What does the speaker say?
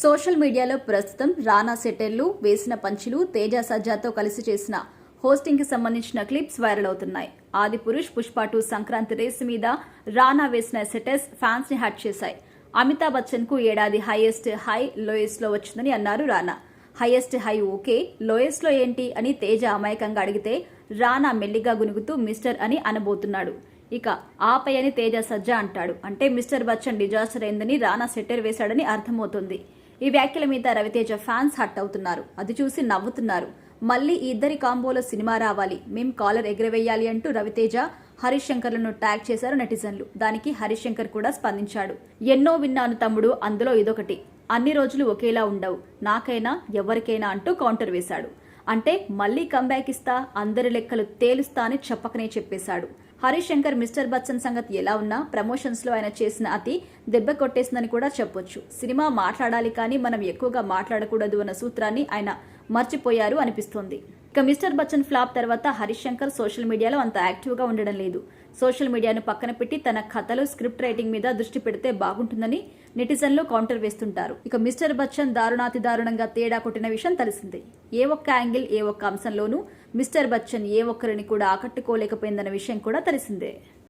Social మీడియాలో ప్రస్తుతం రానా సెటైర్లు, వేసిన పంచులు, తేజ సజ్జాతో కలిసి చేసిన హోస్టింగ్ కి సంబంధించిన క్లిప్స్ వైరల్ అవుతున్నాయి. ఆదిపురుష్, పుష్ప 2 సంక్రాంతి రేసు మీద రానా వేసిన సెటైర్స్ ఫ్యాన్స్ ని హర్ట్ చేశాయి. అమితాబ్ బచ్చన్ కు ఏడాది హైయెస్ట్ హై లోయెస్ట్ లో వచ్చిందని అన్నారు రానా. హైయెస్ట్ హై ఓకే, లోయెస్ట్ లో ఏంటి అని తేజ అమాయకంగా అడిగితే రానా మెల్లిగా గునుగుతూ మిస్టర్ అని అనబోతున్నాడు. ఇక ఆపై అని తేజ సజ్జా అంటాడు. అంటే మిస్టర్ బచ్చన్ డిజాస్టర్ అయిందని రానా సెటైర్ వేశాడని అర్థమవుతుంది. ఈ వ్యాఖ్యల మీద రవితేజ ఫ్యాన్స్ హట్ అవుతున్నారు. అది చూసి నవ్వుతున్నారు. మళ్లీ ఈ ఇద్దరి కాంబోలో సినిమా రావాలి, మేం కాలర్ ఎగరవేయాలి అంటూ రవితేజ, హరీష్ శంకర్లను ట్యాగ్ చేశారు నెటిజన్లు. దానికి హరీష్ శంకర్ కూడా స్పందించాడు. ఎన్నో విన్నాను తమ్ముడు, అందులో ఇదొకటి. అన్ని రోజులు ఒకేలా ఉండవు, నాకైనా ఎవరికైనా అంటూ కౌంటర్ వేశాడు. అంటే మళ్లీ కంబ్యాక్ ఇస్తా, అందరి లెక్కలు తేలుస్తా అని చెప్పకనే చెప్పేశాడు. హరీష్ శంకర్ మిస్టర్ బచ్చన్ సంగతి ఎలా ఉన్నా ప్రమోషన్స్ లో ఆయన చేసిన అతి దెబ్బ కొట్టేసిందని కూడా చెప్పొచ్చు. సినిమా మాట్లాడాలి కానీ మనం ఎక్కువగా మాట్లాడకూడదు అన్న సూత్రాన్ని ఆయన మర్చిపోయారు అనిపిస్తోంది. ఇక మిస్టర్ బచ్చన్ ఫ్లాప్ తర్వాత హరీష్ శంకర్ సోషల్ మీడియాలో అంత యాక్టివ్ గా ఉండడం లేదు. సోషల్ మీడియాను పక్కన పెట్టి తన కథలు, స్క్రిప్ట్ రైటింగ్ మీద దృష్టి పెడితే బాగుంటుందని నెటిజన్లు కౌంటర్ వేస్తుంటారు. ఇక మిస్టర్ బచ్చన్ దారుణాతి దారుణంగా తేడా కొట్టిన విషయం తెలిసిందే. ఏ ఒక్క యాంగిల్, ఏ ఒక్క అంశంలోనూ మిస్టర్ బచ్చన్ ఏ ఒక్కరిని కూడా ఆకట్టుకోలేకపోయిందన్న విషయం కూడా తెలిసిందే.